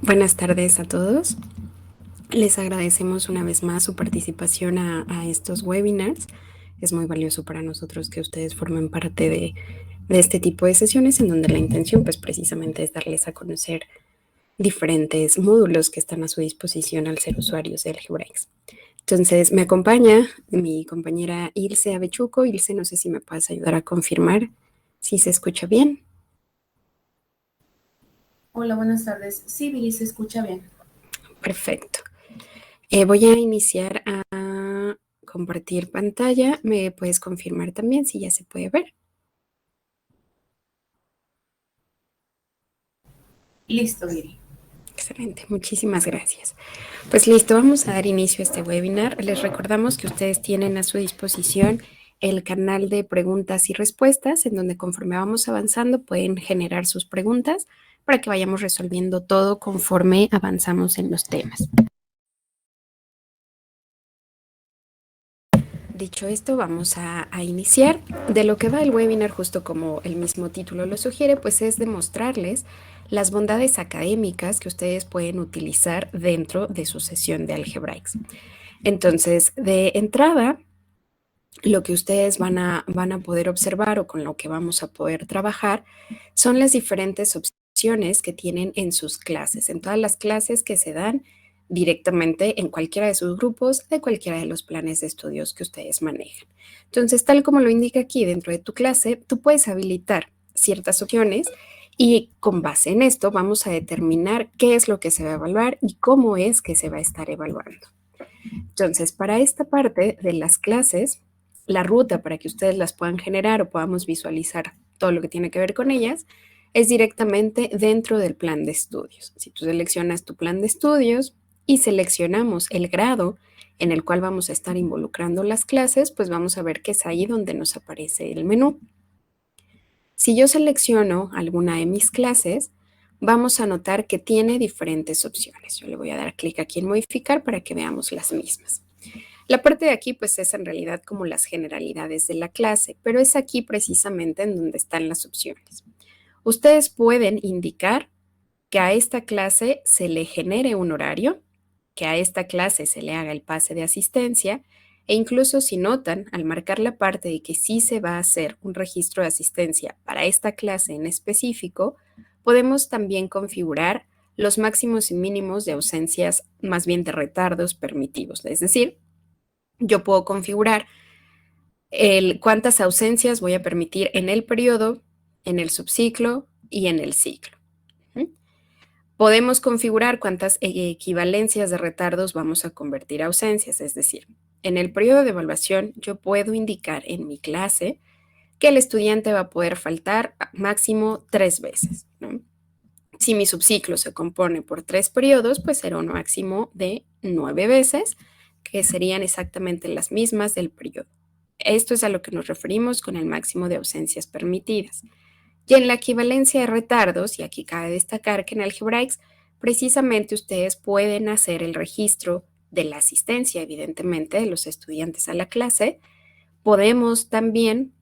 Buenas tardes a todos. Les agradecemos una vez más su participación a estos webinars. Es muy valioso para nosotros que ustedes formen parte de este tipo de sesiones en donde la intención pues precisamente es darles a conocer diferentes módulos que están a su disposición al ser usuarios de Algebraics. Entonces me acompaña mi compañera Ilse Avechuco. Ilse, no sé si me puedes ayudar a confirmar si se escucha bien. Hola, buenas tardes. Sí, Viri, se escucha bien. Perfecto. Voy a iniciar a compartir pantalla. ¿Me puedes confirmar también si ya se puede ver? Listo, Viri. Excelente, muchísimas gracias. Pues listo, vamos a dar inicio a este webinar. Les recordamos que ustedes tienen a su disposición el canal de preguntas y respuestas, en donde conforme vamos avanzando pueden generar sus preguntas para que vayamos resolviendo todo conforme avanzamos en los temas. Dicho esto, vamos a iniciar. De lo que va el webinar, justo como el mismo título lo sugiere, pues es demostrarles las bondades académicas que ustedes pueden utilizar dentro de su sesión de Algebraics. Entonces, de entrada, lo que ustedes van a poder observar o con lo que vamos a poder trabajar son las diferentes opciones que tienen en sus clases, en todas las clases que se dan directamente en cualquiera de sus grupos, de cualquiera de los planes de estudios que ustedes manejan. Entonces, tal como lo indica aquí dentro de tu clase, tú puedes habilitar ciertas opciones y con base en esto vamos a determinar qué es lo que se va a evaluar y cómo es que se va a estar evaluando. Entonces, para esta parte de las clases, la ruta para que ustedes las puedan generar o podamos visualizar todo lo que tiene que ver con ellas es directamente dentro del plan de estudios. Si tú seleccionas tu plan de estudios y seleccionamos el grado en el cual vamos a estar involucrando las clases, pues vamos a ver que es ahí donde nos aparece el menú. Si yo selecciono alguna de mis clases, vamos a notar que tiene diferentes opciones. Yo le voy a dar clic aquí en modificar para que veamos las mismas. La parte de aquí pues es en realidad como las generalidades de la clase, pero es aquí precisamente en donde están las opciones. Ustedes pueden indicar que a esta clase se le genere un horario, que a esta clase se le haga el pase de asistencia e incluso si notan al marcar la parte de que sí se va a hacer un registro de asistencia para esta clase en específico, podemos también configurar los máximos y mínimos de ausencias, más bien de retardos permitidos. Es decir, yo puedo configurar cuántas ausencias voy a permitir en el periodo, en el subciclo y en el ciclo. Podemos configurar cuántas equivalencias de retardos vamos a convertir a ausencias, es decir, en el periodo de evaluación yo puedo indicar en mi clase que el estudiante va a poder faltar máximo 3 veces, ¿no? Si mi subciclo se compone por 3 periodos, pues será un máximo de 9 veces, que serían exactamente las mismas del periodo. Esto es a lo que nos referimos con el máximo de ausencias permitidas. Y en la equivalencia de retardos, y aquí cabe destacar que en Algebraics precisamente ustedes pueden hacer el registro de la asistencia, evidentemente, de los estudiantes a la clase. Podemos también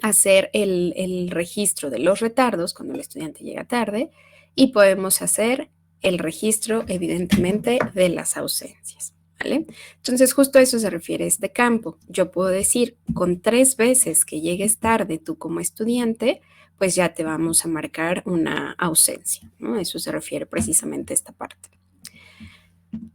hacer el registro de los retardos cuando el estudiante llega tarde y podemos hacer el registro, evidentemente, de las ausencias. ¿Vale? Entonces, justo a eso se refiere este campo. Yo puedo decir, con 3 veces que llegues tarde tú como estudiante, pues ya te vamos a marcar una ausencia, ¿no? A eso se refiere precisamente esta parte.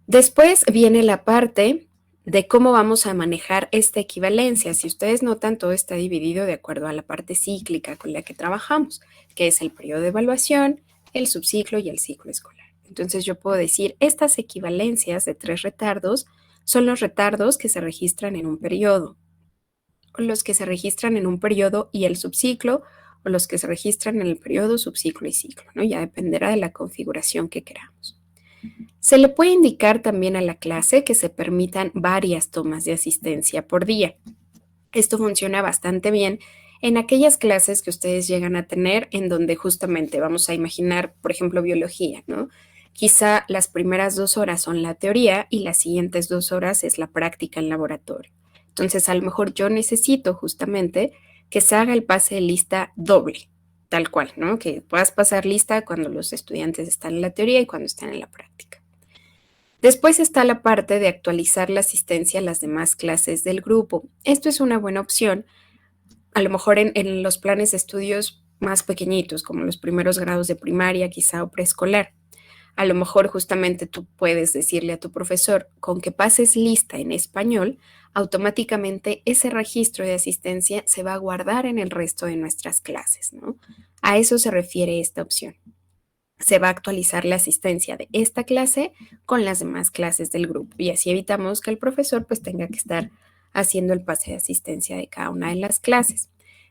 Después viene la parte de cómo vamos a manejar esta equivalencia. Si ustedes notan, todo está dividido de acuerdo a la parte cíclica con la que trabajamos, que es el periodo de evaluación, el subciclo y el ciclo escolar. Entonces yo puedo decir, estas equivalencias de 3 retardos son los retardos que se registran en un periodo, o los que se registran en un periodo y el subciclo, o los que se registran en el periodo, subciclo y ciclo, ¿no? Ya dependerá de la configuración que queramos. Se le puede indicar también a la clase que se permitan varias tomas de asistencia por día. Esto funciona bastante bien en aquellas clases que ustedes llegan a tener en donde justamente vamos a imaginar, por ejemplo, biología, ¿no? Quizá las primeras 2 horas son la teoría y las siguientes 2 horas es la práctica en laboratorio. Entonces, a lo mejor yo necesito justamente que se haga el pase de lista doble. tal cual, ¿no? Que puedas pasar lista cuando los estudiantes están en la teoría y cuando están en la práctica. Después está la parte de actualizar la asistencia a las demás clases del grupo. Esto es una buena opción, a lo mejor en los planes de estudios más pequeñitos, como los primeros grados de primaria, quizá o preescolar. A lo mejor justamente tú puedes decirle a tu profesor, con que pases lista en español, automáticamente ese registro de asistencia se va a guardar en el resto de nuestras clases, ¿no? A eso se refiere esta opción. Se va a actualizar la asistencia de esta clase con las demás clases del grupo y así evitamos que el profesor pues tenga que estar haciendo el pase de asistencia de cada una de las clases.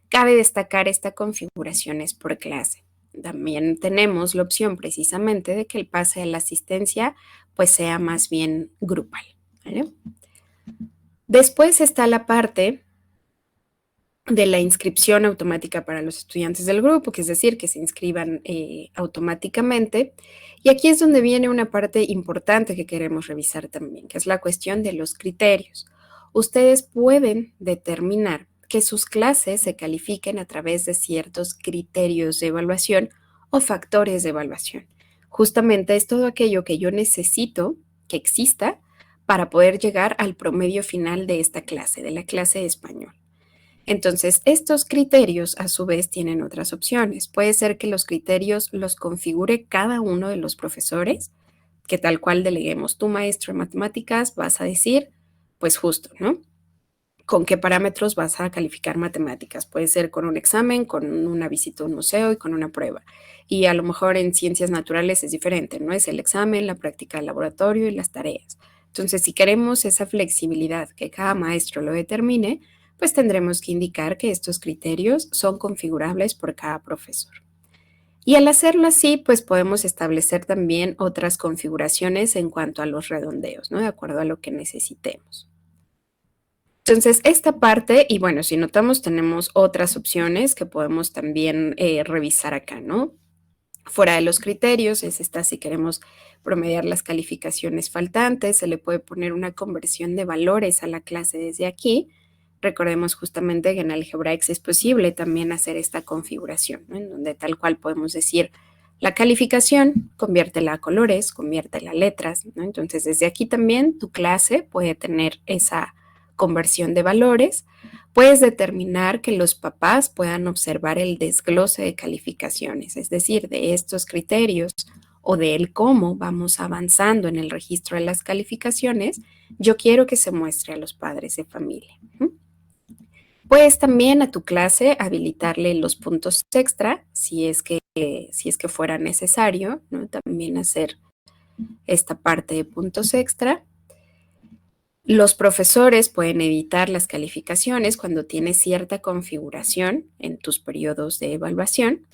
Cabe destacar esta configuración es por clase. También tenemos la opción precisamente de que el pase de la asistencia pues sea más bien grupal, ¿vale? Después está la parte de la inscripción automática para los estudiantes del grupo, que es decir, que se inscriban automáticamente. Y aquí es donde viene una parte importante que queremos revisar también, que es la cuestión de los criterios. Ustedes pueden determinar que sus clases se califiquen a través de ciertos criterios de evaluación o factores de evaluación. Justamente es todo aquello que yo necesito que exista para poder llegar al promedio final de esta clase, de la clase de español. Entonces, estos criterios a su vez tienen otras opciones. Puede ser que los criterios los configure cada uno de los profesores, que tal cual deleguemos tu maestro en matemáticas, vas a decir, pues justo, ¿no? ¿Con qué parámetros vas a calificar matemáticas? Puede ser con un examen, con una visita a un museo y con una prueba. Y a lo mejor en ciencias naturales es diferente, ¿no? Es el examen, la práctica de laboratorio y las tareas. Entonces, si queremos esa flexibilidad que cada maestro lo determine, pues tendremos que indicar que estos criterios son configurables por cada profesor. Y al hacerlo así, pues podemos establecer también otras configuraciones en cuanto a los redondeos, ¿no? De acuerdo a lo que necesitemos. Entonces, esta parte, y bueno, si notamos, tenemos otras opciones que podemos también revisar acá, ¿no? Fuera de los criterios, es esta si queremos promediar las calificaciones faltantes, se le puede poner una conversión de valores a la clase desde aquí. Recordemos justamente que en Algebraics es posible también hacer esta configuración, ¿no? En donde tal cual podemos decir la calificación, conviértela a colores, conviértela a letras, ¿no? Entonces, desde aquí también tu clase puede tener esa conversión de valores. Puedes determinar que los papás puedan observar el desglose de calificaciones, es decir, de estos criterios o del cómo vamos avanzando en el registro de las calificaciones, yo quiero que se muestre a los padres de familia. Puedes también a tu clase habilitarle los puntos extra si es que fuera necesario, ¿no? También hacer esta parte de puntos extra. Los profesores pueden editar las calificaciones cuando tienes cierta configuración en tus periodos de evaluación.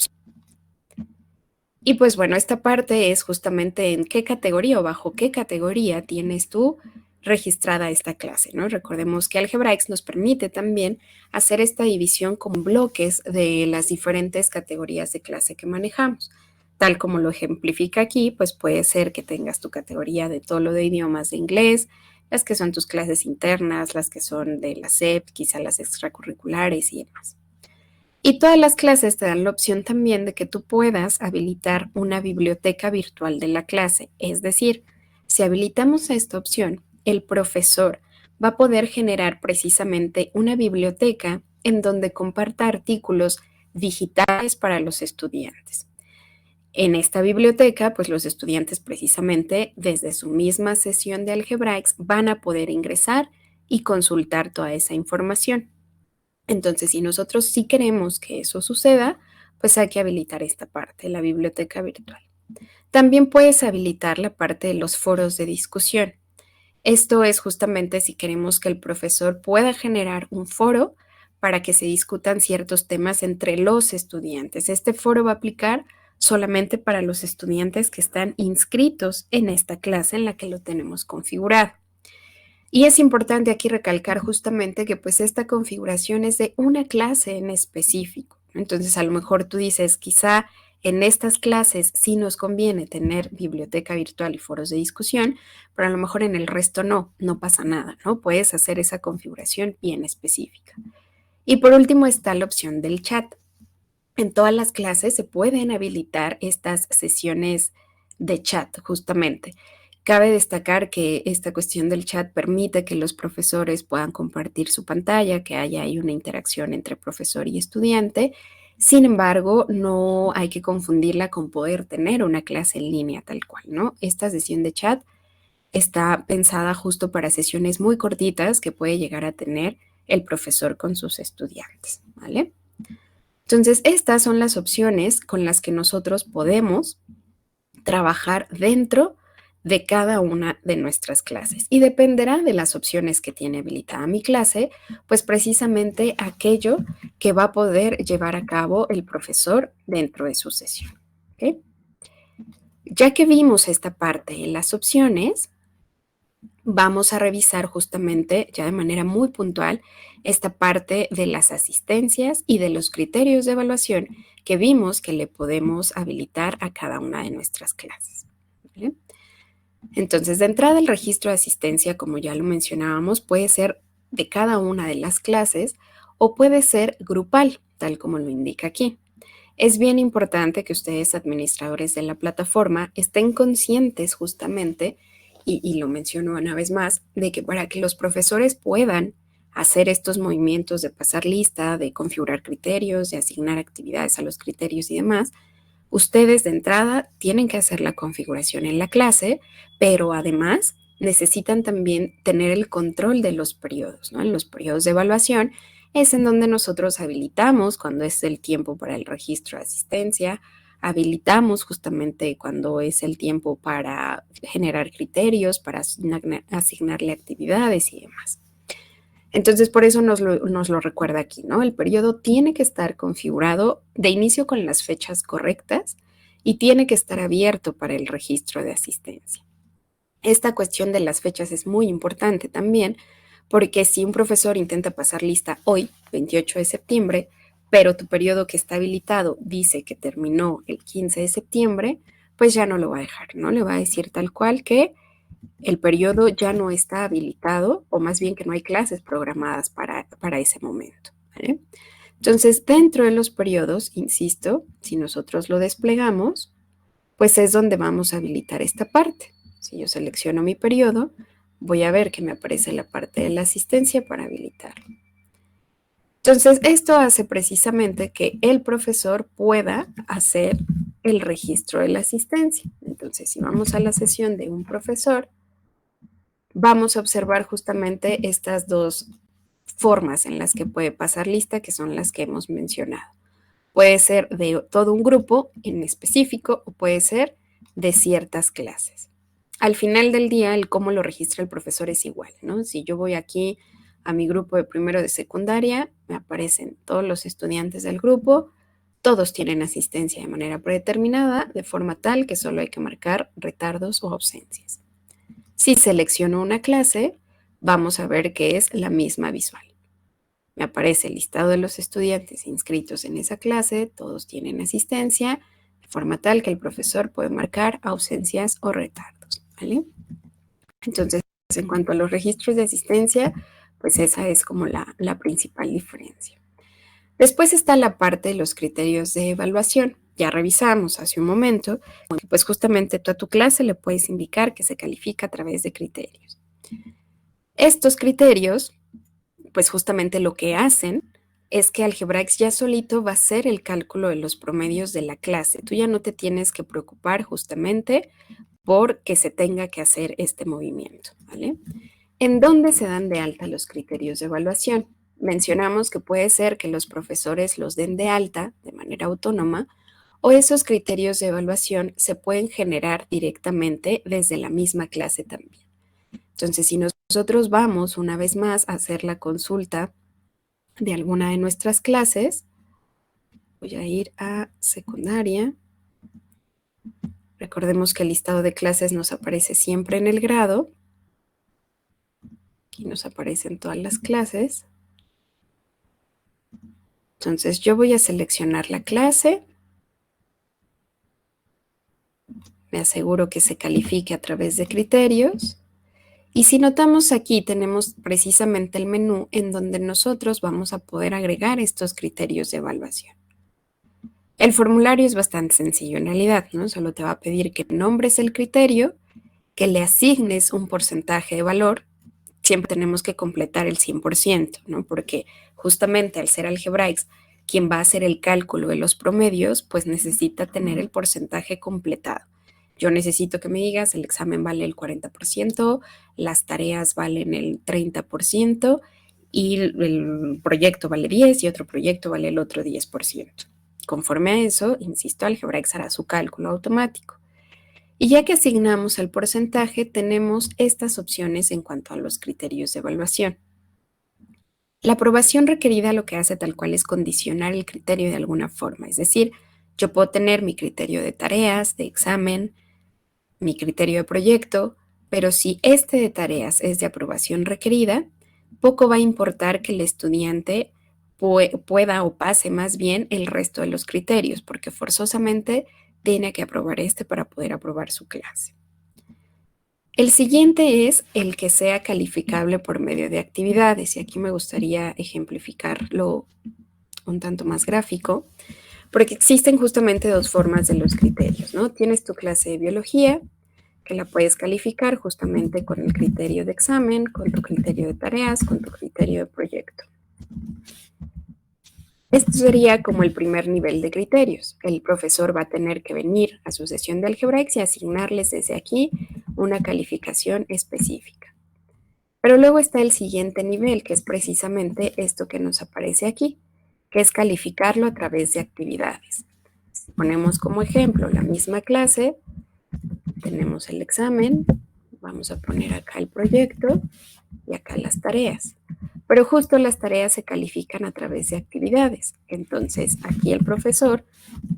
Y pues bueno, esta parte es justamente en qué categoría o bajo qué categoría tienes tú registrada esta clase, ¿no? Recordemos que Algebraics nos permite también hacer esta división con bloques de las diferentes categorías de clase que manejamos. Tal como lo ejemplifica aquí, pues puede ser que tengas tu categoría de todo lo de idiomas de inglés, las que son tus clases internas, las que son de la SEP, quizá las extracurriculares y demás. Y todas las clases te dan la opción también de que tú puedas habilitar una biblioteca virtual de la clase. Es decir, si habilitamos esta opción, el profesor va a poder generar precisamente una biblioteca en donde comparta artículos digitales para los estudiantes. En esta biblioteca, pues los estudiantes precisamente desde su misma sesión de Algebraics van a poder ingresar y consultar toda esa información. Entonces, si nosotros sí queremos que eso suceda, pues hay que habilitar esta parte, la biblioteca virtual. También puedes habilitar la parte de los foros de discusión. Esto es justamente si queremos que el profesor pueda generar un foro para que se discutan ciertos temas entre los estudiantes. Este foro va a aplicar solamente para los estudiantes que están inscritos en esta clase en la que lo tenemos configurado. Y es importante aquí recalcar justamente que pues esta configuración es de una clase en específico. Entonces a lo mejor tú dices, quizá en estas clases sí nos conviene tener biblioteca virtual y foros de discusión, pero a lo mejor en el resto no pasa nada, ¿no? Puedes hacer esa configuración bien específica. Y por último está la opción del chat. En todas las clases se pueden habilitar estas sesiones de chat, justamente. Cabe destacar que esta cuestión del chat permite que los profesores puedan compartir su pantalla, que haya ahí una interacción entre profesor y estudiante. Sin embargo, no hay que confundirla con poder tener una clase en línea tal cual, ¿no? Esta sesión de chat está pensada justo para sesiones muy cortitas que puede llegar a tener el profesor con sus estudiantes, ¿vale? Entonces, estas son las opciones con las que nosotros podemos trabajar dentro de cada una de nuestras clases y dependerá de las opciones que tiene habilitada mi clase, pues precisamente aquello que va a poder llevar a cabo el profesor dentro de su sesión. ¿Okay? Ya que vimos esta parte en las opciones, vamos a revisar justamente ya de manera muy puntual esta parte de las asistencias y de los criterios de evaluación que vimos que le podemos habilitar a cada una de nuestras clases. ¿Vale? Entonces, de entrada, el registro de asistencia, como ya lo mencionábamos, puede ser de cada una de las clases o puede ser grupal, tal como lo indica aquí. Es bien importante que ustedes, administradores de la plataforma, estén conscientes justamente, y lo menciono una vez más, de que para que los profesores puedan hacer estos movimientos de pasar lista, de configurar criterios, de asignar actividades a los criterios y demás, ustedes de entrada tienen que hacer la configuración en la clase, pero además necesitan también tener el control de los periodos, ¿no? En los periodos de evaluación es en donde nosotros habilitamos cuando es el tiempo para el registro de asistencia, habilitamos justamente cuando es el tiempo para generar criterios, para asignarle actividades y demás. Entonces, por eso nos lo recuerda aquí, ¿no? El periodo tiene que estar configurado de inicio con las fechas correctas y tiene que estar abierto para el registro de asistencia. Esta cuestión de las fechas es muy importante también, porque si un profesor intenta pasar lista hoy, 28 de septiembre, pero tu periodo que está habilitado dice que terminó el 15 de septiembre, pues ya no lo va a dejar, ¿no? Le va a decir tal cual que el periodo ya no está habilitado, o más bien que no hay clases programadas para ese momento, ¿vale? Entonces, dentro de los periodos, insisto, si nosotros lo desplegamos, pues es donde vamos a habilitar esta parte. Si yo selecciono mi periodo, voy a ver que me aparece la parte de la asistencia para habilitarlo. Entonces, esto hace precisamente que el profesor pueda hacer el registro de la asistencia. Entonces, si vamos a la sesión de un profesor, vamos a observar justamente estas dos formas en las que puede pasar lista, que son las que hemos mencionado. Puede ser de todo un grupo en específico o puede ser de ciertas clases. Al final del día, el cómo lo registra el profesor es igual, ¿no? Si yo voy aquí a mi grupo de primero de secundaria, me aparecen todos los estudiantes del grupo, todos tienen asistencia de manera predeterminada, de forma tal que solo hay que marcar retardos o ausencias. Si selecciono una clase, vamos a ver que es la misma visual. Me aparece el listado de los estudiantes inscritos en esa clase, todos tienen asistencia, de forma tal que el profesor puede marcar ausencias o retardos, ¿vale? Entonces, en cuanto a los registros de asistencia, pues esa es como la principal diferencia. Después está la parte de los criterios de evaluación. Ya revisamos hace un momento, pues justamente tú a tu clase le puedes indicar que se califica a través de criterios. Estos criterios, pues justamente lo que hacen es que Algebraics ya solito va a hacer el cálculo de los promedios de la clase. Tú ya no te tienes que preocupar justamente por que se tenga que hacer este movimiento, ¿vale? ¿En dónde se dan de alta los criterios de evaluación? Mencionamos que puede ser que los profesores los den de alta de manera autónoma o esos criterios de evaluación se pueden generar directamente desde la misma clase también. Entonces, si nosotros vamos una vez más a hacer la consulta de alguna de nuestras clases, voy a ir a secundaria. Recordemos que el listado de clases nos aparece siempre en el grado. Aquí nos aparecen todas las clases. Entonces yo voy a seleccionar la clase. Me aseguro que se califique a través de criterios. Y si notamos aquí tenemos precisamente el menú en donde nosotros vamos a poder agregar estos criterios de evaluación. El formulario es bastante sencillo en realidad, ¿no? Solo te va a pedir que nombres el criterio, que le asignes un porcentaje de valor. Siempre tenemos que completar el 100%, ¿no? Porque justamente al ser algebraics, quien va a hacer el cálculo de los promedios, pues necesita tener el porcentaje completado. Yo necesito que me digas, el examen vale el 40%, las tareas valen el 30% y el proyecto vale 10 y otro proyecto vale el otro 10%. Conforme a eso, insisto, Algebraics hará su cálculo automático. Y ya que asignamos el porcentaje, tenemos estas opciones en cuanto a los criterios de evaluación. La aprobación requerida lo que hace tal cual es condicionar el criterio de alguna forma, es decir, yo puedo tener mi criterio de tareas, de examen, mi criterio de proyecto, pero si este de tareas es de aprobación requerida, poco va a importar que el estudiante pueda o pase más bien el resto de los criterios, porque forzosamente tiene que aprobar este para poder aprobar su clase. El siguiente es el que sea calificable por medio de actividades, y aquí me gustaría ejemplificarlo un tanto más gráfico, porque existen justamente dos formas de los criterios, ¿no? Tienes tu clase de biología, que la puedes calificar justamente con el criterio de examen, con tu criterio de tareas, con tu criterio de proyecto. Esto sería como el primer nivel de criterios. El profesor va a tener que venir a su sesión de Algebraics y asignarles desde aquí una calificación específica. Pero luego está el siguiente nivel, que es precisamente esto que nos aparece aquí, que es calificarlo a través de actividades. Si ponemos como ejemplo la misma clase, tenemos el examen, vamos a poner acá el proyecto y acá las tareas. Pero justo las tareas se califican a través de actividades. Entonces, aquí el profesor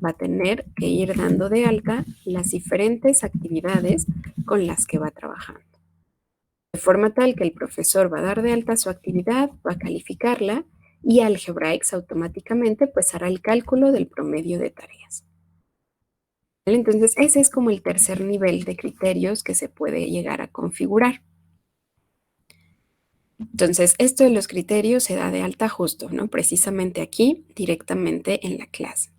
va a tener que ir dando de alta las diferentes actividades con las que va trabajando. De forma tal que el profesor va a dar de alta su actividad, va a calificarla y Algebraics automáticamente pues hará el cálculo del promedio de tareas. Entonces, ese es como el tercer nivel de criterios que se puede llegar a configurar. Entonces, esto de los criterios se da de alta justo, ¿no? Precisamente aquí, directamente en la clase.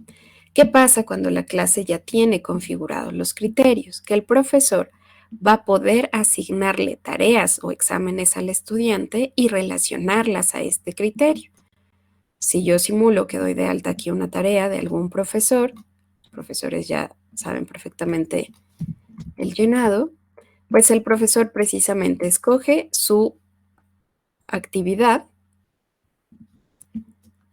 ¿Qué pasa cuando la clase ya tiene configurados los criterios? Que el profesor va a poder asignarle tareas o exámenes al estudiante y relacionarlas a este criterio. Si yo simulo que doy de alta aquí una tarea de algún profesor, los profesores ya saben perfectamente el llenado, pues el profesor precisamente escoge su actividad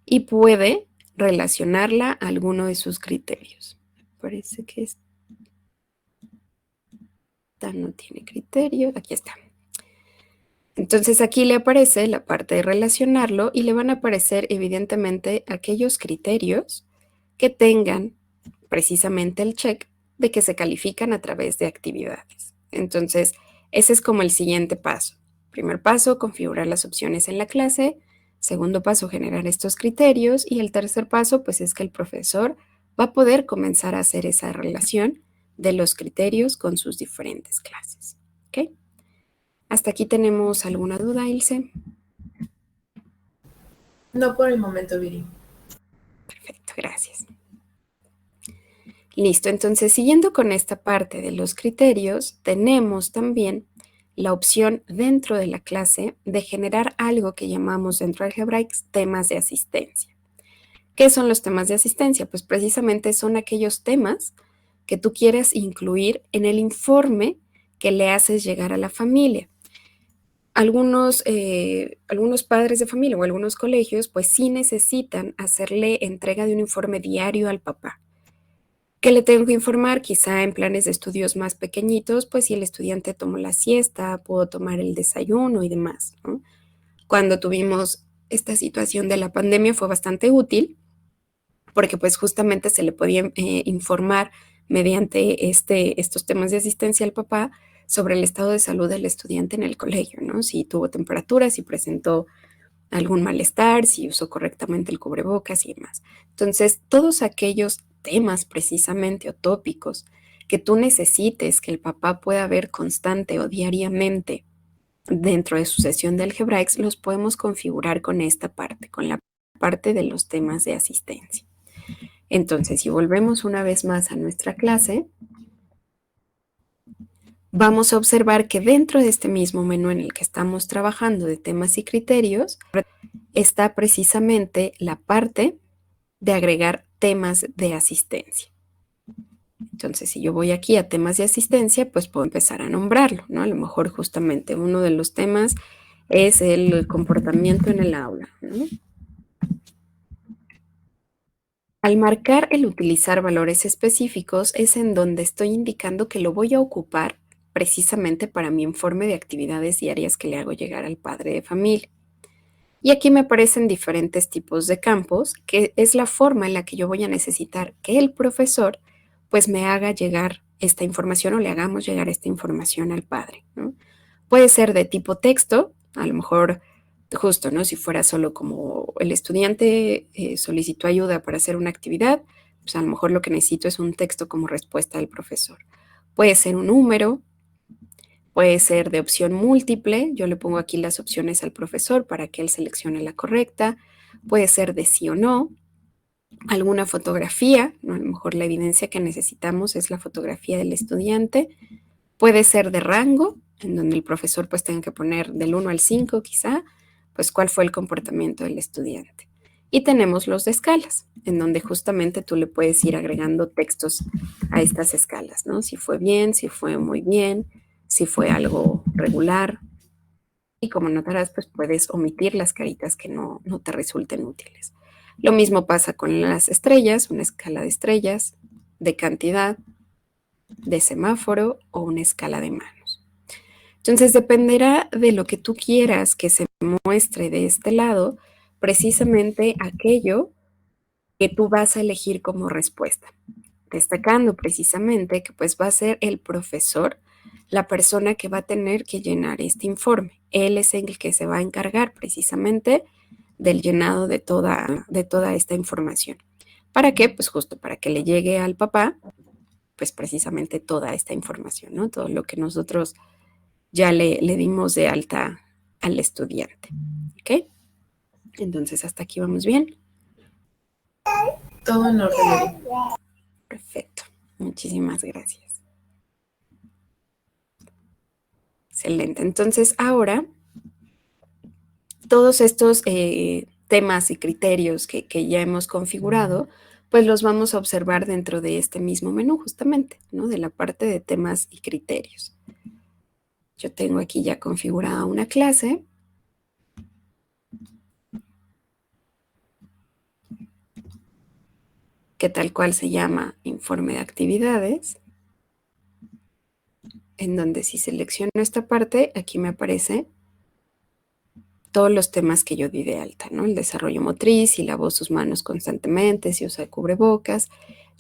y puede relacionarla a alguno de sus criterios. Parece que esta no tiene criterio. Aquí está. Entonces aquí le aparece la parte de relacionarlo y le van a aparecer evidentemente aquellos criterios que tengan precisamente el check de que se califican a través de actividades. Entonces, ese es como el siguiente paso. Primer paso, configurar las opciones en la clase. Segundo paso, generar estos criterios. Y el tercer paso, pues es que el profesor va a poder comenzar a hacer esa relación de los criterios con sus diferentes clases. ¿Ok? ¿Hasta aquí tenemos alguna duda, Ilse? No por el momento, Viri. Perfecto, gracias. Listo, entonces siguiendo con esta parte de los criterios, tenemos también la opción dentro de la clase de generar algo que llamamos dentro de Algebraics temas de asistencia. ¿Qué son los temas de asistencia? Pues precisamente son aquellos temas que tú quieres incluir en el informe que le haces llegar a la familia. Algunos padres de familia o algunos colegios pues sí necesitan hacerle entrega de un informe diario al papá. ¿Qué le tengo que informar? Quizá en planes de estudios más pequeñitos, pues si el estudiante tomó la siesta, pudo tomar el desayuno y demás, ¿no? Cuando tuvimos esta situación de la pandemia fue bastante útil porque pues justamente se le podía informar mediante estos temas de asistencia al papá sobre el estado de salud del estudiante en el colegio, ¿no? Si tuvo temperatura, si presentó algún malestar, si usó correctamente el cubrebocas y demás. Entonces, todos aquellos temas precisamente o tópicos que tú necesites que el papá pueda ver constante o diariamente dentro de su sesión de Algebraics, los podemos configurar con esta parte, con la parte de los temas de asistencia. Entonces, si volvemos una vez más a nuestra clase, vamos a observar que dentro de este mismo menú en el que estamos trabajando de temas y criterios, está precisamente la parte de agregar temas de asistencia. Entonces, si yo voy aquí a temas de asistencia, pues puedo empezar a nombrarlo, ¿no? A lo mejor justamente uno de los temas es el comportamiento en el aula, ¿no? Al marcar el utilizar valores específicos es en donde estoy indicando que lo voy a ocupar precisamente para mi informe de actividades diarias que le hago llegar al padre de familia. Y aquí me aparecen diferentes tipos de campos, que es la forma en la que yo voy a necesitar que el profesor pues me haga llegar esta información o le hagamos llegar esta información al padre, ¿no? Puede ser de tipo texto, a lo mejor justo, ¿no? Si fuera solo como el estudiante solicitó ayuda para hacer una actividad, pues a lo mejor lo que necesito es un texto como respuesta del profesor. Puede ser un número, puede ser de opción múltiple, yo le pongo aquí las opciones al profesor para que él seleccione la correcta, puede ser de sí o no, alguna fotografía, ¿no? A lo mejor la evidencia que necesitamos es la fotografía del estudiante, puede ser de rango, en donde el profesor pues tenga que poner del 1 al 5 quizá, pues cuál fue el comportamiento del estudiante. Y tenemos los de escalas, en donde justamente tú le puedes ir agregando textos a estas escalas, ¿no? Si fue bien, si fue muy bien, si fue algo regular. Y como notarás, pues puedes omitir las caritas que no te resulten útiles. Lo mismo pasa con las estrellas, una escala de estrellas, de cantidad, de semáforo o una escala de manos. Entonces dependerá de lo que tú quieras que se muestre de este lado, precisamente aquello que tú vas a elegir como respuesta, destacando precisamente que pues va a ser el profesor la persona que va a tener que llenar este informe. Él es el que se va a encargar precisamente del llenado de toda esta información. ¿Para qué? Pues justo para que le llegue al papá, pues precisamente toda esta información, ¿no? Todo lo que nosotros ya le dimos de alta al estudiante. ¿Ok? Entonces, hasta aquí vamos bien. Todo en orden. Perfecto. Muchísimas gracias. Excelente. Entonces, ahora, todos estos temas y criterios que ya hemos configurado, pues los vamos a observar dentro de este mismo menú, justamente, ¿no? De la parte de temas y criterios. Yo tengo aquí ya configurada una clase. Que tal cual se llama informe de actividades, en donde si selecciono esta parte, aquí me aparece todos los temas que yo di de alta, ¿no? El desarrollo motriz, si lavo sus manos constantemente, si usa cubrebocas,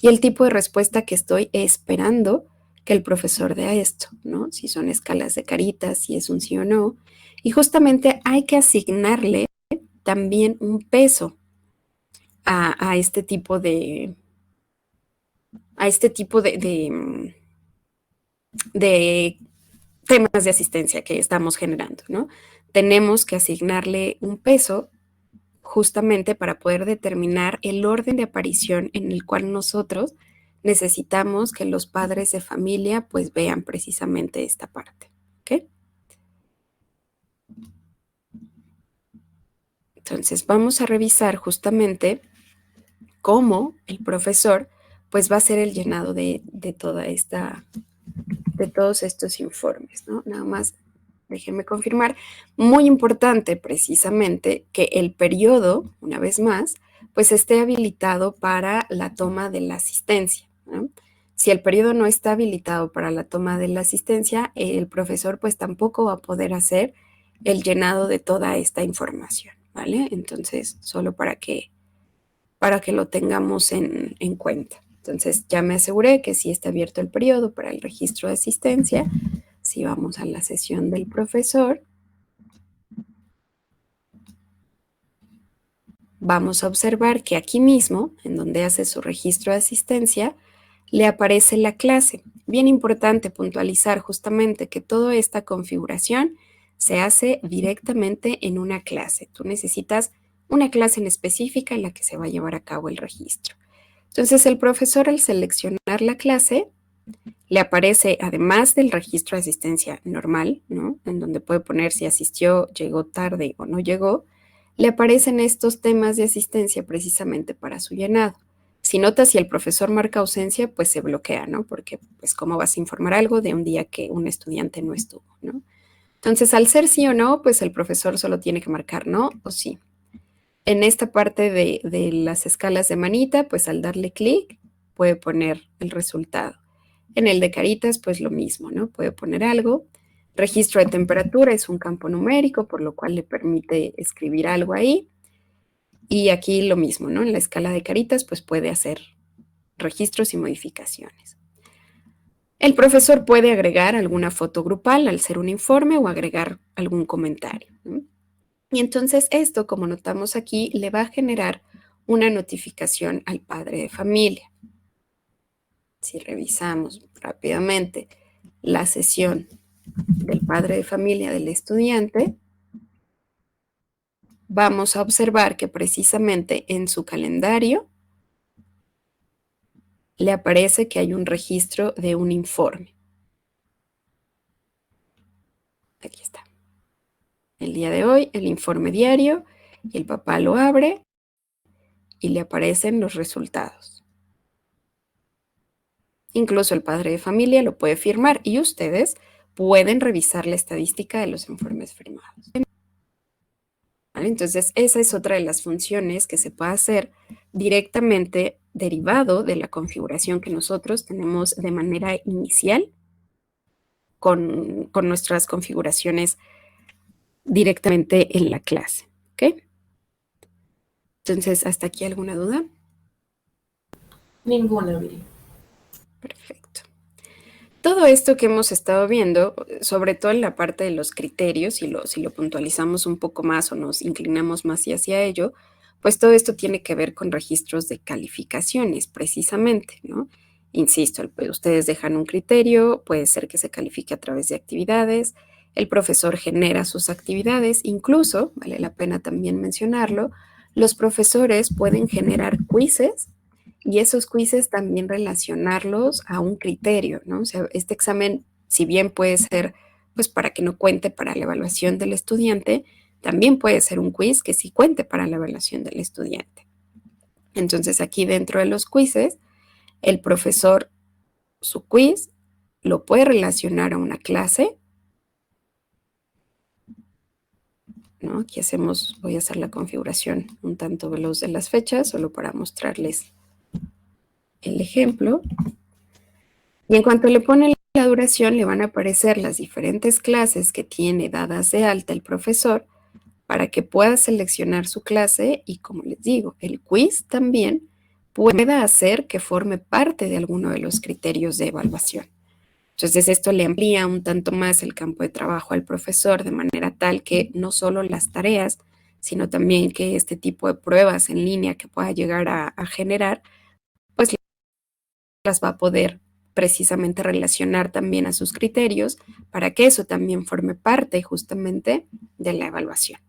y el tipo de respuesta que estoy esperando que el profesor dé a esto, ¿no? Si son escalas de caritas, si es un sí o no. Y justamente hay que asignarle también un peso a este tipo de de temas de asistencia que estamos generando, ¿no? Tenemos que asignarle un peso justamente para poder determinar el orden de aparición en el cual nosotros necesitamos que los padres de familia pues vean precisamente esta parte, ¿ok? Entonces vamos a revisar justamente cómo el profesor pues va a hacer el llenado de todos estos informes, ¿no? Nada más déjenme confirmar, muy importante precisamente que el periodo, una vez más, pues esté habilitado para la toma de la asistencia, ¿no? Si el periodo no está habilitado para la toma de la asistencia, el profesor pues tampoco va a poder hacer el llenado de toda esta información, ¿vale? Entonces, solo para que lo tengamos en cuenta. Entonces, ya me aseguré que sí está abierto el periodo para el registro de asistencia. Si vamos a la sesión del profesor, vamos a observar que aquí mismo, en donde hace su registro de asistencia, le aparece la clase. Bien importante puntualizar justamente que toda esta configuración se hace directamente en una clase. Tú necesitas una clase en específica en la que se va a llevar a cabo el registro. Entonces el profesor, al seleccionar la clase, le aparece, además del registro de asistencia normal, ¿no?, en donde puede poner si asistió, llegó tarde o no llegó, le aparecen estos temas de asistencia precisamente para su llenado. Si notas, si el profesor marca ausencia, pues se bloquea, ¿no? Porque, pues, ¿cómo vas a informar algo de un día que un estudiante no estuvo, ¿no? Entonces, al ser sí o no, pues el profesor solo tiene que marcar no o sí. En esta parte de las escalas de manita, pues al darle clic, puede poner el resultado. En el de caritas, pues lo mismo, ¿no? Puede poner algo. Registro de temperatura es un campo numérico, por lo cual le permite escribir algo ahí. Y aquí lo mismo, ¿no? En la escala de caritas, pues puede hacer registros y modificaciones. El profesor puede agregar alguna foto grupal al ser un informe o agregar algún comentario, ¿no? Y entonces esto, como notamos aquí, le va a generar una notificación al padre de familia. Si revisamos rápidamente la sesión del padre de familia del estudiante, vamos a observar que precisamente en su calendario le aparece que hay un registro de un informe. Aquí está. El día de hoy, el informe diario, y el papá lo abre y le aparecen los resultados. Incluso el padre de familia lo puede firmar y ustedes pueden revisar la estadística de los informes firmados. ¿Vale? Entonces, esa es otra de las funciones que se puede hacer directamente derivado de la configuración que nosotros tenemos de manera inicial con nuestras configuraciones directamente en la clase. ¿Ok? Entonces, ¿hasta aquí alguna duda? Ninguna, Viri. Perfecto. Todo esto que hemos estado viendo, sobre todo en la parte de los criterios, si lo puntualizamos un poco más o nos inclinamos más hacia ello, pues todo esto tiene que ver con registros de calificaciones, precisamente, ¿no? Insisto, ustedes dejan un criterio, puede ser que se califique a través de actividades, el profesor genera sus actividades, incluso, vale la pena también mencionarlo, los profesores pueden generar quizzes y esos quizzes también relacionarlos a un criterio, ¿no? O sea, este examen, si bien puede ser, pues para que no cuente para la evaluación del estudiante, también puede ser un quiz que sí cuente para la evaluación del estudiante. Entonces, aquí dentro de los quizzes, el profesor, su quiz, lo puede relacionar a una clase, ¿no? Aquí voy a hacer la configuración un tanto veloz de las fechas, solo para mostrarles el ejemplo. Y en cuanto le pone la duración, le van a aparecer las diferentes clases que tiene dadas de alta el profesor para que pueda seleccionar su clase y, como les digo, el quiz también pueda hacer que forme parte de alguno de los criterios de evaluación. Entonces, esto le amplía un tanto más el campo de trabajo al profesor de manera tal que no solo las tareas, sino también que este tipo de pruebas en línea que pueda llegar a generar, pues las va a poder precisamente relacionar también a sus criterios para que eso también forme parte justamente de la evaluación.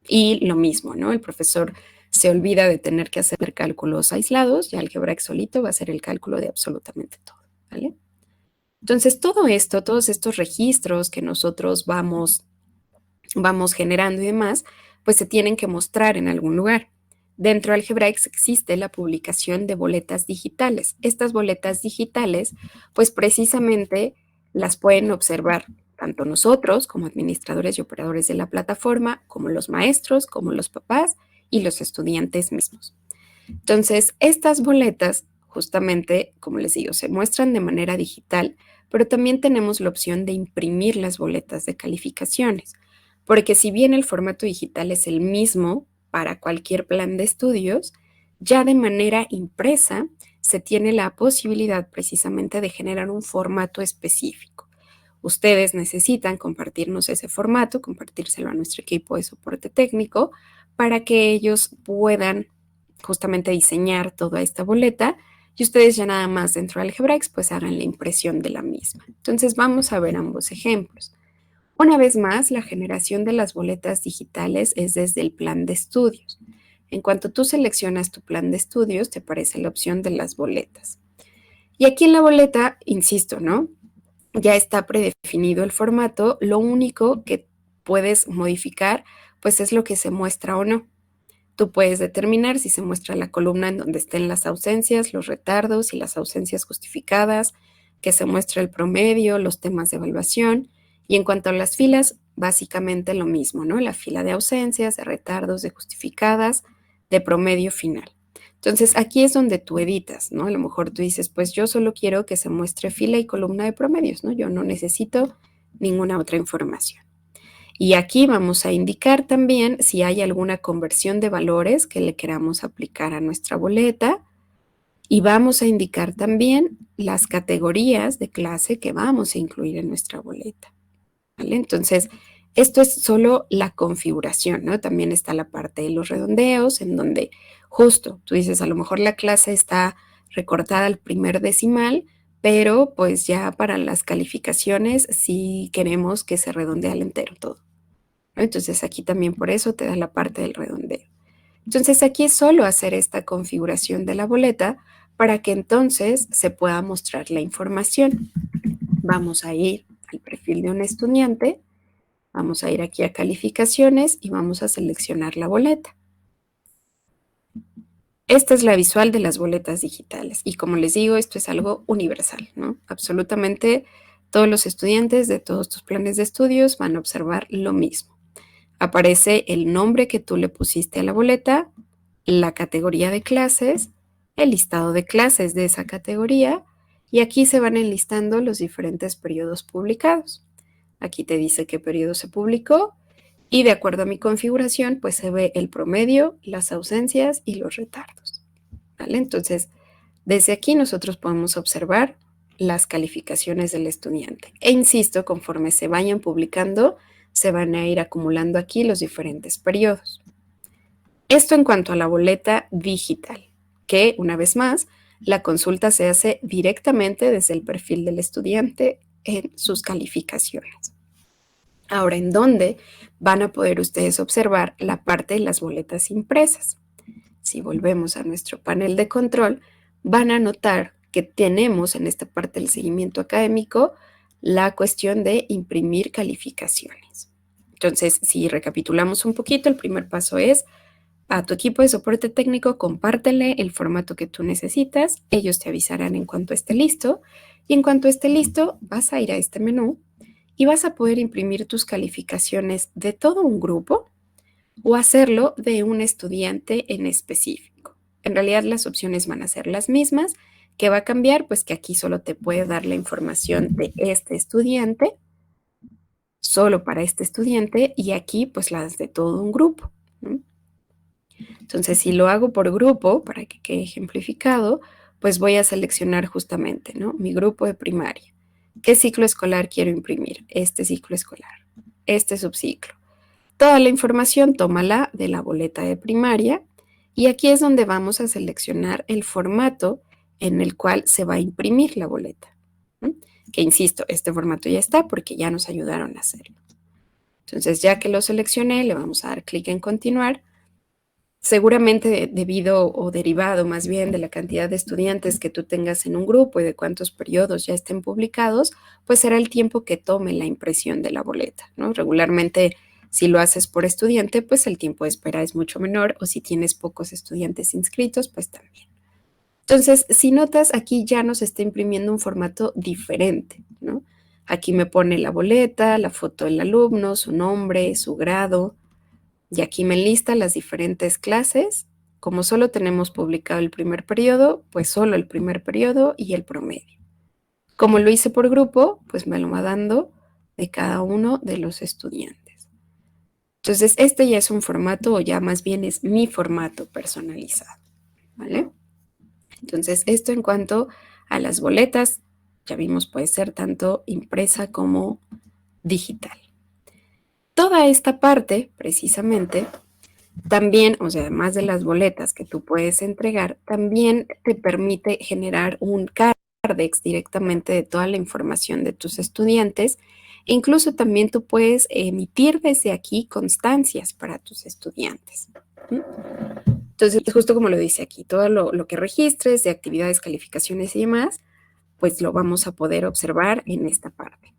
Y lo mismo, ¿no? El profesor se olvida de tener que hacer cálculos aislados y Algebraic solito va a hacer el cálculo de absolutamente todo, ¿vale? Entonces, todo esto, todos estos registros que nosotros vamos generando y demás, pues se tienen que mostrar en algún lugar. Dentro de Algebraic existe la publicación de boletas digitales. Estas boletas digitales, pues precisamente las pueden observar tanto nosotros como administradores y operadores de la plataforma, como los maestros, como los papás y los estudiantes mismos. Entonces, estas boletas, justamente, como les digo, se muestran de manera digital, pero también tenemos la opción de imprimir las boletas de calificaciones, porque si bien el formato digital es el mismo para cualquier plan de estudios, ya de manera impresa se tiene la posibilidad precisamente de generar un formato específico. Ustedes necesitan compartirnos ese formato, compartírselo a nuestro equipo de soporte técnico para que ellos puedan justamente diseñar toda esta boleta y ustedes ya nada más dentro de Algebraic pues hagan la impresión de la misma. Entonces vamos a ver ambos ejemplos. Una vez más, la generación de las boletas digitales es desde el plan de estudios. En cuanto tú seleccionas tu plan de estudios, te aparece la opción de las boletas. Y aquí en la boleta, insisto, ¿no? Ya está predefinido el formato, lo único que puedes modificar, pues es lo que se muestra o no. Tú puedes determinar si se muestra la columna en donde estén las ausencias, los retardos y las ausencias justificadas, que se muestre el promedio, los temas de evaluación. Y en cuanto a las filas, básicamente lo mismo, ¿no? La fila de ausencias, de retardos, de justificadas, de promedio final. Entonces, aquí es donde tú editas, ¿no? A lo mejor tú dices, pues yo solo quiero que se muestre fila y columna de promedios, ¿no? Yo no necesito ninguna otra información. Y aquí vamos a indicar también si hay alguna conversión de valores que le queramos aplicar a nuestra boleta. Y vamos a indicar también las categorías de clase que vamos a incluir en nuestra boleta, ¿vale? Entonces, esto es solo la configuración, ¿no? También está la parte de los redondeos, en donde justo tú dices, a lo mejor la clase está recortada al primer decimal, pero pues ya para las calificaciones sí queremos que se redondee al entero todo, ¿no? Entonces aquí también por eso te da la parte del redondeo. Entonces aquí es solo hacer esta configuración de la boleta para que entonces se pueda mostrar la información. Vamos a ir al perfil de un estudiante, vamos a ir aquí a calificaciones y vamos a seleccionar la boleta. Esta es la visual de las boletas digitales y como les digo, esto es algo universal, ¿no? Absolutamente todos los estudiantes de todos tus planes de estudios van a observar lo mismo. Aparece el nombre que tú le pusiste a la boleta, la categoría de clases, el listado de clases de esa categoría y aquí se van enlistando los diferentes periodos publicados. Aquí te dice qué periodo se publicó y de acuerdo a mi configuración pues se ve el promedio, las ausencias y los retardos, ¿vale? Entonces, desde aquí nosotros podemos observar las calificaciones del estudiante. E insisto, conforme se vayan publicando, se van a ir acumulando aquí los diferentes periodos. Esto en cuanto a la boleta digital, que una vez más, la consulta se hace directamente desde el perfil del estudiante en sus calificaciones. Ahora, ¿en dónde van a poder ustedes observar la parte de las boletas impresas? Si volvemos a nuestro panel de control, van a notar que tenemos en esta parte del seguimiento académico la cuestión de imprimir calificaciones. Entonces, si recapitulamos un poquito, el primer paso es a tu equipo de soporte técnico, compártele el formato que tú necesitas, ellos te avisarán en cuanto esté listo y en cuanto esté listo vas a ir a este menú y vas a poder imprimir tus calificaciones de todo un grupo o hacerlo de un estudiante en específico. En realidad las opciones van a ser las mismas. ¿Qué va a cambiar? Pues que aquí solo te puede dar la información de este estudiante, solo para este estudiante, y aquí pues las de todo un grupo, ¿no? Entonces, si lo hago por grupo, para que quede ejemplificado, pues voy a seleccionar justamente, ¿no? Mi grupo de primaria. ¿Qué ciclo escolar quiero imprimir? Este ciclo escolar, este subciclo. Toda la información tómala de la boleta de primaria y aquí es donde vamos a seleccionar el formato en el cual se va a imprimir la boleta, ¿no? Que insisto, este formato ya está porque ya nos ayudaron a hacerlo. Entonces, ya que lo seleccioné, le vamos a dar clic en continuar. Seguramente debido o derivado más bien de la cantidad de estudiantes que tú tengas en un grupo y de cuántos periodos ya estén publicados, pues será el tiempo que tome la impresión de la boleta, ¿no? Regularmente, si lo haces por estudiante, pues el tiempo de espera es mucho menor o si tienes pocos estudiantes inscritos, pues también. Entonces, si notas, aquí ya nos está imprimiendo un formato diferente, ¿no? Aquí me pone la boleta, la foto del alumno, su nombre, su grado, y aquí me enlista las diferentes clases. Como solo tenemos publicado el primer periodo, pues solo el primer periodo y el promedio. Como lo hice por grupo, pues me lo va dando de cada uno de los estudiantes. Entonces, este ya es un formato, o ya más bien es mi formato personalizado, ¿vale? Entonces, esto en cuanto a las boletas, ya vimos, puede ser tanto impresa como digital. Toda esta parte, precisamente, también, o sea, además de las boletas que tú puedes entregar, también te permite generar un Cardex directamente de toda la información de tus estudiantes. E incluso también tú puedes emitir desde aquí constancias para tus estudiantes. Entonces, justo como lo dice aquí, todo lo que registres de actividades, calificaciones y demás, pues lo vamos a poder observar en esta parte.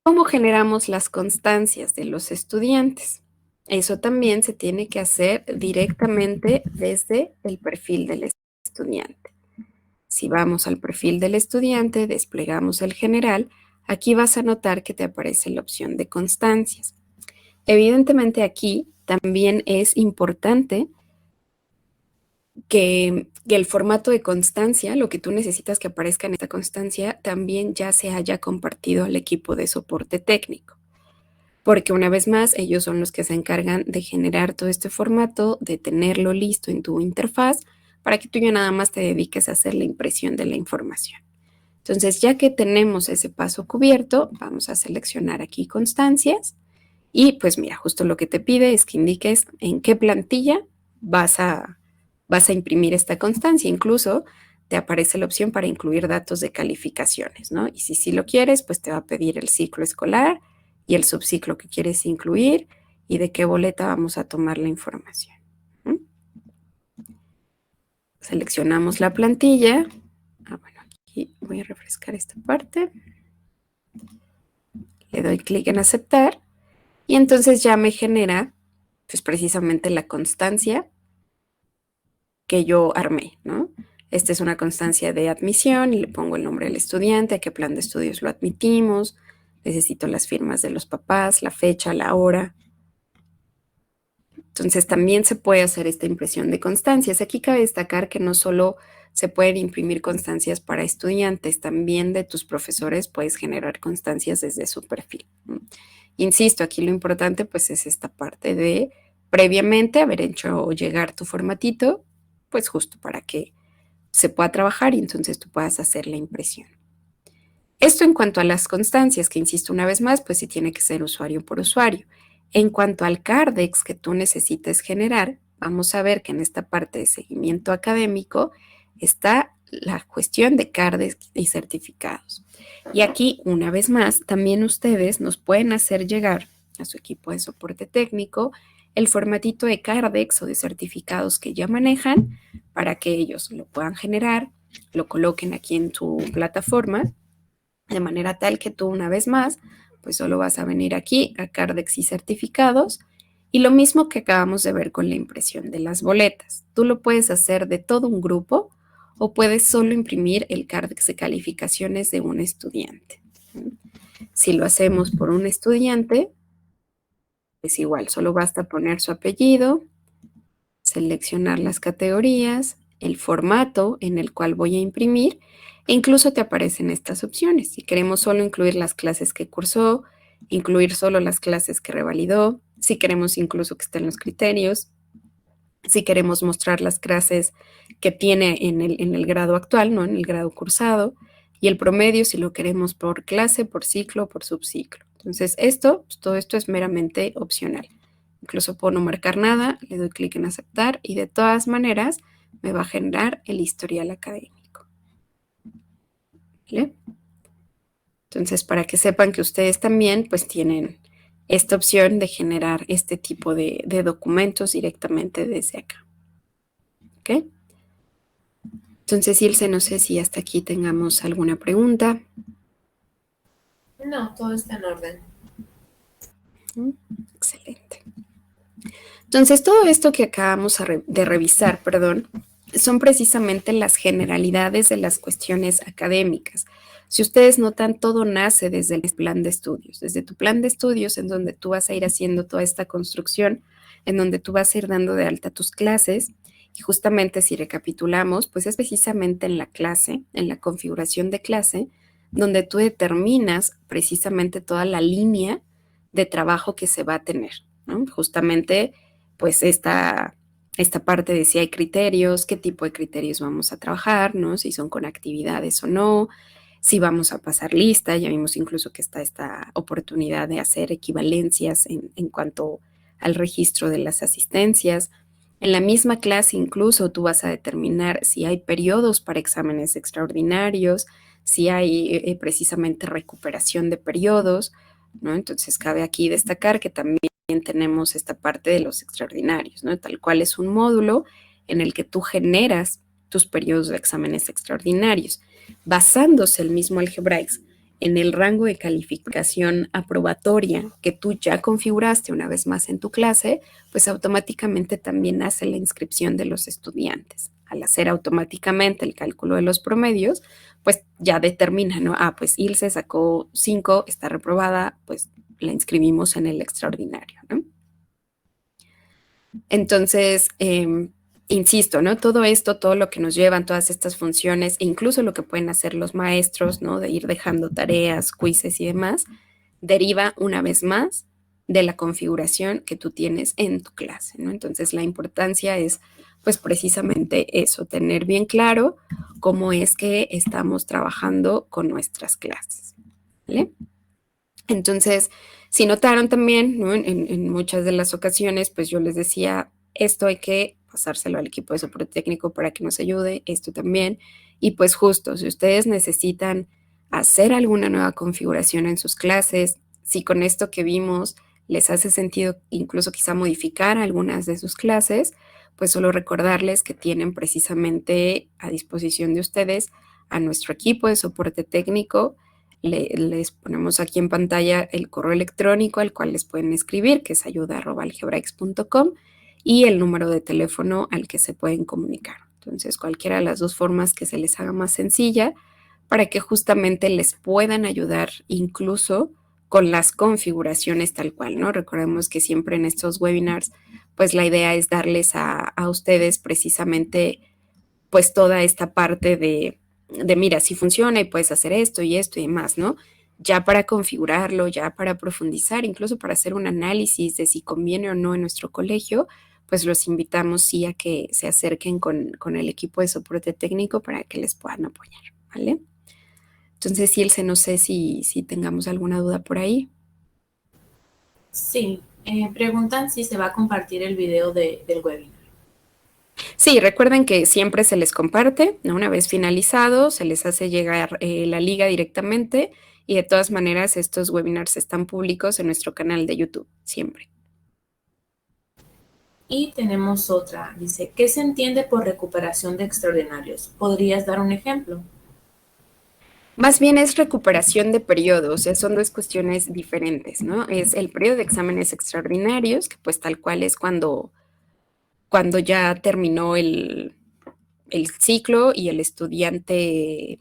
¿Cómo generamos las constancias de los estudiantes? Eso también se tiene que hacer directamente desde el perfil del estudiante. Si vamos al perfil del estudiante, desplegamos el general, aquí vas a notar que te aparece la opción de constancias. Evidentemente aquí también es importante que el formato de constancia, lo que tú necesitas que aparezca en esta constancia, también ya se haya compartido al equipo de soporte técnico. Porque una vez más, ellos son los que se encargan de generar todo este formato, de tenerlo listo en tu interfaz, para que tú ya nada más te dediques a hacer la impresión de la información. Entonces, ya que tenemos ese paso cubierto, vamos a seleccionar aquí constancias y pues mira, justo lo que te pide es que indiques en qué plantilla vas a imprimir esta constancia. Incluso te aparece la opción para incluir datos de calificaciones, ¿no? Y si lo quieres, pues te va a pedir el ciclo escolar y el subciclo que quieres incluir y de qué boleta vamos a tomar la información. ¿Mm? Seleccionamos la plantilla. Bueno, aquí voy a refrescar esta parte. Le doy clic en aceptar y entonces ya me genera pues precisamente la constancia que yo armé, ¿no? Esta es una constancia de admisión y le pongo el nombre del estudiante, a qué plan de estudios lo admitimos, necesito las firmas de los papás, la fecha, la hora. Entonces también se puede hacer esta impresión de constancias. Aquí cabe destacar que no solo se pueden imprimir constancias para estudiantes, también de tus profesores puedes generar constancias desde su perfil. Insisto, aquí lo importante pues es esta parte de previamente haber hecho llegar tu formatito, pues justo para que se pueda trabajar y entonces tú puedas hacer la impresión. Esto en cuanto a las constancias, que insisto una vez más, pues sí tiene que ser usuario por usuario. En cuanto al Cardex que tú necesites generar, vamos a ver que en esta parte de seguimiento académico está la cuestión de Cardex y certificados. Y aquí, una vez más, también ustedes nos pueden hacer llegar a su equipo de soporte técnico el formatito de Cardex o de certificados que ya manejan para que ellos lo puedan generar, lo coloquen aquí en tu plataforma, de manera tal que tú una vez más, pues solo vas a venir aquí a Cardex y certificados y lo mismo que acabamos de ver con la impresión de las boletas. Tú lo puedes hacer de todo un grupo o puedes solo imprimir el Cardex de calificaciones de un estudiante. Si lo hacemos por un estudiante, pues igual, solo basta poner su apellido, seleccionar las categorías, el formato en el cual voy a imprimir e incluso te aparecen estas opciones. Si queremos solo incluir las clases que cursó, incluir solo las clases que revalidó, si queremos incluso que estén los criterios, si queremos mostrar las clases que tiene en el grado actual, ¿no? En el grado cursado, y el promedio si lo queremos por clase, por ciclo, por subciclo. Entonces, todo esto es meramente opcional. Incluso puedo no marcar nada, le doy clic en aceptar y de todas maneras me va a generar el historial académico. ¿Vale? Entonces, para que sepan que ustedes también pues tienen esta opción de generar este tipo de documentos directamente desde acá. ¿Ok? Entonces, Ilse, no sé si hasta aquí tengamos alguna pregunta. No, todo está en orden. Excelente. Entonces, todo esto que acabamos de revisar, son precisamente las generalidades de las cuestiones académicas. Si ustedes notan, todo nace desde el plan de estudios, desde tu plan de estudios en donde tú vas a ir haciendo toda esta construcción, en donde tú vas a ir dando de alta tus clases. Y justamente si recapitulamos, pues es precisamente en la clase, en la configuración de clase, donde tú determinas precisamente toda la línea de trabajo que se va a tener, ¿no? Justamente, pues esta parte de si hay criterios, qué tipo de criterios vamos a trabajar, ¿no? Si son con actividades o no, si vamos a pasar lista, ya vimos incluso que está esta oportunidad de hacer equivalencias en cuanto al registro de las asistencias. En la misma clase incluso tú vas a determinar si hay periodos para exámenes extraordinarios, si hay precisamente recuperación de periodos, ¿no? Entonces cabe aquí destacar que también tenemos esta parte de los extraordinarios, ¿no? Tal cual es un módulo en el que tú generas tus periodos de exámenes extraordinarios, basándose el mismo Algebraics en el rango de calificación aprobatoria que tú ya configuraste una vez más en tu clase, pues automáticamente también hace la inscripción de los estudiantes. Al hacer automáticamente el cálculo de los promedios, pues ya determina, ¿no? Ah, pues Ilse sacó 5, está reprobada, pues la inscribimos en el extraordinario, ¿no? Entonces, insisto, ¿no? Todo esto, todo lo que nos llevan, todas estas funciones, e incluso lo que pueden hacer los maestros, ¿no? De ir dejando tareas, quizzes y demás, deriva una vez más de la configuración que tú tienes en tu clase, ¿no? Entonces, la importancia es, pues, precisamente eso, tener bien claro cómo es que estamos trabajando con nuestras clases, ¿vale? Entonces, si notaron también, ¿no? En muchas de las ocasiones, pues yo les decía, esto hay que pasárselo al equipo de soporte técnico para que nos ayude, esto también. Y pues justo, si ustedes necesitan hacer alguna nueva configuración en sus clases, si con esto que vimos les hace sentido incluso quizá modificar algunas de sus clases, pues solo recordarles que tienen precisamente a disposición de ustedes a nuestro equipo de soporte técnico. Les ponemos aquí en pantalla el correo electrónico al cual les pueden escribir, que es ayuda@algebraics.com, y el número de teléfono al que se pueden comunicar. Entonces, cualquiera de las dos formas que se les haga más sencilla para que justamente les puedan ayudar incluso con las configuraciones tal cual, ¿no? Recordemos que siempre en estos webinars, pues la idea es darles a ustedes precisamente pues toda esta parte de mira, si funciona y puedes hacer esto y demás, ¿no? Ya para configurarlo, ya para profundizar, incluso para hacer un análisis de si conviene o no en nuestro colegio, pues los invitamos sí a que se acerquen con el equipo de soporte técnico para que les puedan apoyar, ¿vale? Entonces, Ilse, no sé si tengamos alguna duda por ahí. Sí, preguntan si se va a compartir el video del webinar. Sí, recuerden que siempre se les comparte, ¿no? Una vez finalizado, se les hace llegar la liga directamente y de todas maneras estos webinars están públicos en nuestro canal de YouTube, siempre. Y tenemos otra, dice, ¿qué se entiende por recuperación de extraordinarios? ¿Podrías dar un ejemplo? Más bien es recuperación de periodos, o sea, son dos cuestiones diferentes, ¿no? Es el periodo de exámenes extraordinarios, que pues tal cual es cuando ya terminó el ciclo y el estudiante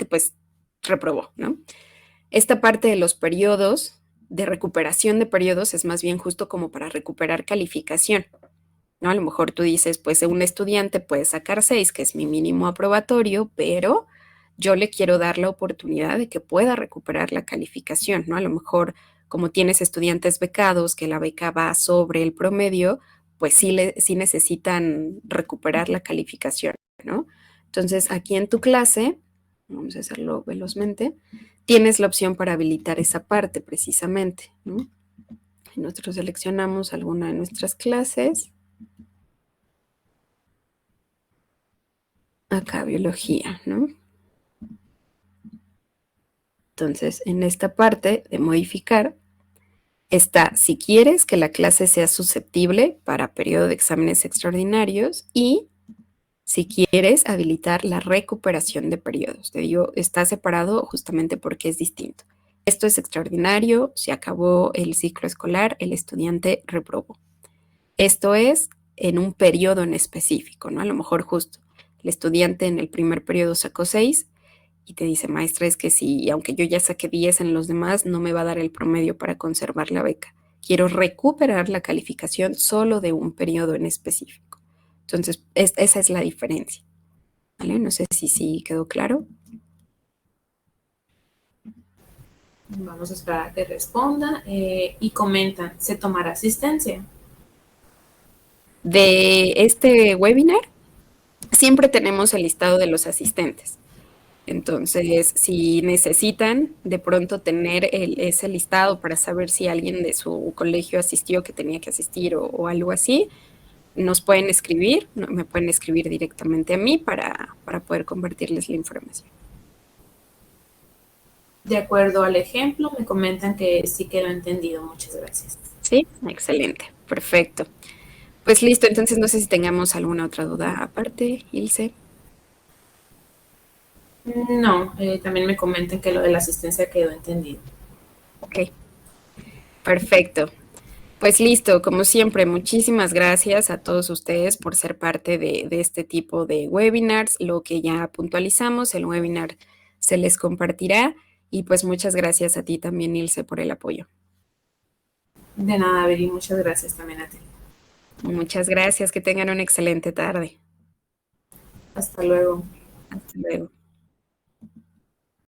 pues reprobó, ¿no? Esta parte de los periodos, de recuperación de periodos, es más bien justo como para recuperar calificación, ¿no? A lo mejor tú dices, pues un estudiante puede sacar 6, que es mi mínimo aprobatorio, pero yo le quiero dar la oportunidad de que pueda recuperar la calificación, ¿no? A lo mejor, como tienes estudiantes becados, que la beca va sobre el promedio, pues sí necesitan recuperar la calificación, ¿no? Entonces, aquí en tu clase, vamos a hacerlo velozmente, tienes la opción para habilitar esa parte precisamente, ¿no? Y nosotros seleccionamos alguna de nuestras clases. Acá biología, ¿no? Entonces, en esta parte de modificar está si quieres que la clase sea susceptible para periodo de exámenes extraordinarios y si quieres habilitar la recuperación de periodos. Te digo, está separado justamente porque es distinto. Esto es extraordinario, se acabó el ciclo escolar, el estudiante reprobó. Esto es en un periodo en específico, ¿no? A lo mejor justo el estudiante en el primer periodo sacó 6 y te dice, maestra, es que si, aunque yo ya saqué 10 en los demás, no me va a dar el promedio para conservar la beca. Quiero recuperar la calificación solo de un periodo en específico. Entonces, esa es la diferencia, ¿vale? No sé si quedó claro. Vamos a esperar a que responda y comentan, ¿se tomará asistencia? De este webinar, siempre tenemos el listado de los asistentes. Entonces, si necesitan de pronto tener ese listado para saber si alguien de su colegio asistió que tenía que asistir o algo así, nos pueden escribir, me pueden escribir directamente a mí para poder compartirles la información. De acuerdo al ejemplo, me comentan que sí quedó entendido. Muchas gracias. Sí, excelente, perfecto. Pues listo, entonces no sé si tengamos alguna otra duda aparte, Ilse. No, también me comentan que lo de la asistencia quedó entendido. Ok, perfecto. Pues listo, como siempre, muchísimas gracias a todos ustedes por ser parte de este tipo de webinars. Lo que ya puntualizamos, el webinar se les compartirá y pues muchas gracias a ti también, Ilse, por el apoyo. De nada, Viri, muchas gracias también a ti. Muchas gracias, que tengan una excelente tarde. Hasta luego. Hasta luego.